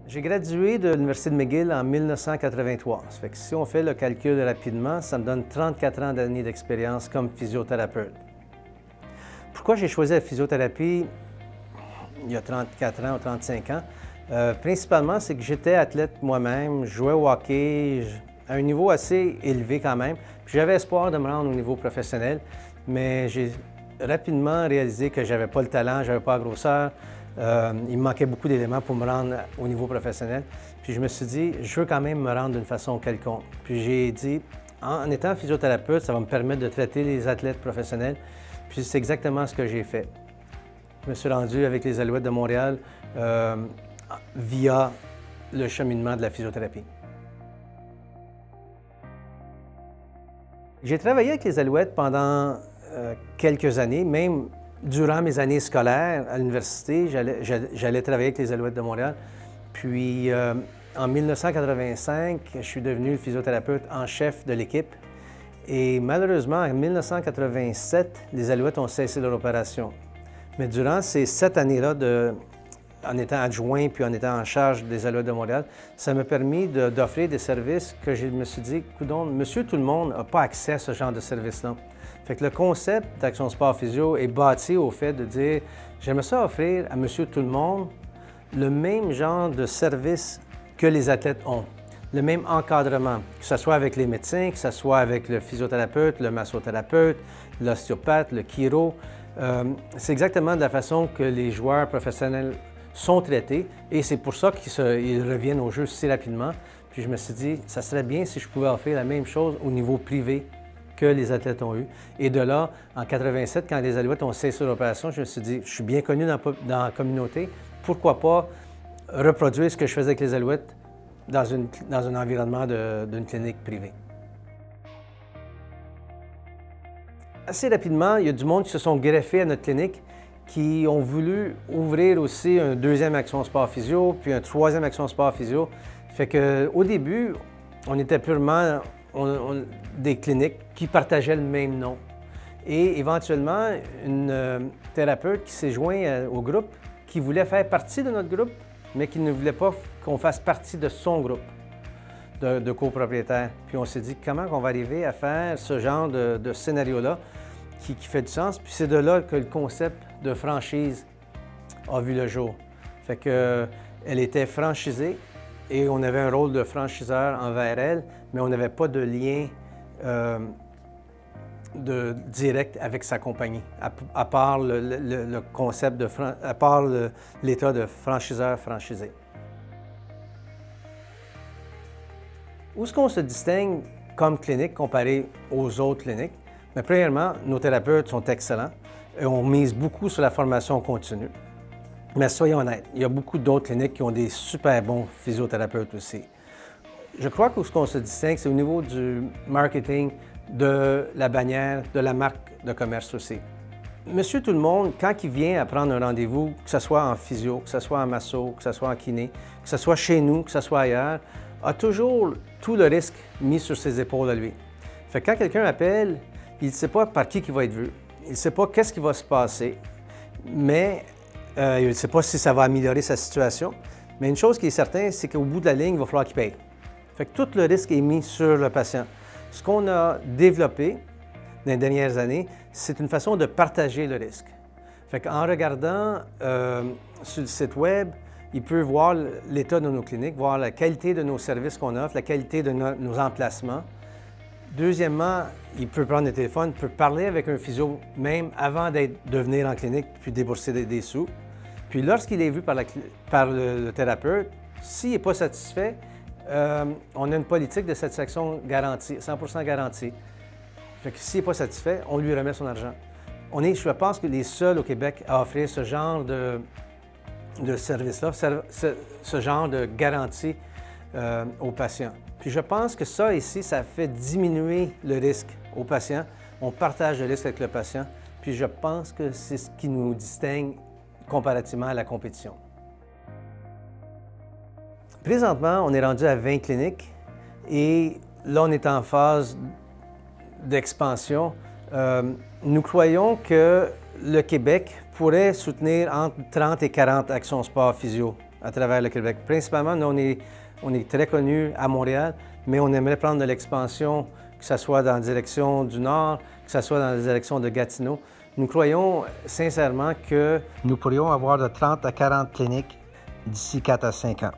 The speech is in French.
J'ai gradué de l'Université de McGill en 1983. Ça fait que si on fait le calcul rapidement, ça me donne 34 ans d'années d'expérience comme physiothérapeute. Pourquoi j'ai choisi la physiothérapie il y a 34 ans ou 35 ans? Principalement, c'est que j'étais athlète moi-même, je jouais au hockey à un niveau assez élevé quand même. Puis j'avais espoir de me rendre au niveau professionnel, mais j'ai rapidement réalisé que j'avais pas le talent, j'avais pas la grosseur. Il me manquait beaucoup d'éléments pour me rendre au niveau professionnel. Puis je me suis dit, je veux quand même me rendre d'une façon quelconque. Puis j'ai dit, en étant physiothérapeute, ça va me permettre de traiter les athlètes professionnels. Puis c'est exactement ce que j'ai fait. Je me suis rendu avec les Alouettes de Montréal via le cheminement de la physiothérapie. J'ai travaillé avec les Alouettes pendant quelques années, même durant mes années scolaires à l'université, j'allais travailler avec les Alouettes de Montréal. Puis en 1985, je suis devenu le physiothérapeute en chef de l'équipe. Et malheureusement, en 1987, les Alouettes ont cessé leur opération. Mais durant ces 7 années-là, en étant adjoint puis en étant en charge des Alouettes de Montréal, ça m'a permis d'offrir des services que je me suis dit, coudonc, monsieur tout le monde n'a pas accès à ce genre de service-là. Fait que le concept d'Action Sport Physio est bâti au fait de dire, j'aimerais ça offrir à monsieur tout le monde le même genre de service que les athlètes ont, le même encadrement, que ce soit avec les médecins, que ce soit avec le physiothérapeute, le massothérapeute, l'ostéopathe, le chiro. C'est exactement de la façon que les joueurs professionnels sont traités et c'est pour ça qu'ils reviennent au jeu si rapidement. Puis je me suis dit, ça serait bien si je pouvais offrir la même chose au niveau privé que les athlètes ont eu. Et de là, en 87, quand les Alouettes ont cessé l'opération, je me suis dit, je suis bien connu dans la communauté, pourquoi pas reproduire ce que je faisais avec les Alouettes dans un environnement d'une clinique privée. Assez rapidement, il y a du monde qui se sont greffés à notre clinique, qui ont voulu ouvrir aussi un deuxième Action Sport Physio, puis un troisième Action Sport Physio. Fait qu'au début, on était purement des cliniques qui partageaient le même nom. Et éventuellement, une thérapeute qui s'est joint au groupe, qui voulait faire partie de notre groupe, mais qui ne voulait pas qu'on fasse partie de son groupe de copropriétaires. Puis on s'est dit, comment on va arriver à faire ce genre de scénario-là qui fait du sens? Puis c'est de là que le concept de franchise a vu le jour. Fait que elle était franchisée et on avait un rôle de franchiseur envers elle, mais on n'avait pas de lien direct avec sa compagnie, à part le concept à part l'état de franchiseur-franchisé. Où est-ce qu'on se distingue comme clinique comparé aux autres cliniques? Mais premièrement, nos thérapeutes sont excellents et on mise beaucoup sur la formation continue. Mais soyons honnêtes, il y a beaucoup d'autres cliniques qui ont des super bons physiothérapeutes aussi. Je crois que ce qu'on se distingue, c'est au niveau du marketing, de la bannière, de la marque de commerce aussi. Monsieur tout le monde, quand il vient à prendre un rendez-vous, que ce soit en physio, que ce soit en masso, que ce soit en kiné, que ce soit chez nous, que ce soit ailleurs, a toujours tout le risque mis sur ses épaules à lui. Fait que quand quelqu'un appelle, il ne sait pas par qui il va être vu, il ne sait pas qu'est-ce qui va se passer, mais il ne sait pas si ça va améliorer sa situation. Mais une chose qui est certaine, c'est qu'au bout de la ligne, il va falloir qu'il paye. Fait que tout le risque est mis sur le patient. Ce qu'on a développé dans les dernières années, c'est une façon de partager le risque. Fait qu'en regardant sur le site Web, il peut voir l'état de nos cliniques, voir la qualité de nos services qu'on offre, la qualité de nos emplacements. Deuxièmement, il peut prendre le téléphone, peut parler avec un physio même avant de venir en clinique puis débourser des sous. Puis lorsqu'il est vu par le thérapeute, s'il n'est pas satisfait, on a une politique de satisfaction garantie, 100% garantie. Fait que s'il n'est pas satisfait, on lui remet son argent. Je pense que les seuls au Québec à offrir ce genre de service-là, ce genre de garantie aux patients. Puis je pense que ça ici, ça fait diminuer le risque aux patients. On partage le risque avec le patient. Puis je pense que c'est ce qui nous distingue comparativement à la compétition. Présentement, on est rendu à 20 cliniques et là, on est en phase d'expansion. Nous croyons que le Québec pourrait soutenir entre 30 et 40 actions sport physio à travers le Québec. Principalement, nous, on est très connus à Montréal, mais on aimerait prendre de l'expansion, que ce soit dans la direction du Nord, que ce soit dans la direction de Gatineau. Nous croyons sincèrement que nous pourrions avoir de 30 à 40 cliniques d'ici 4 à 5 ans.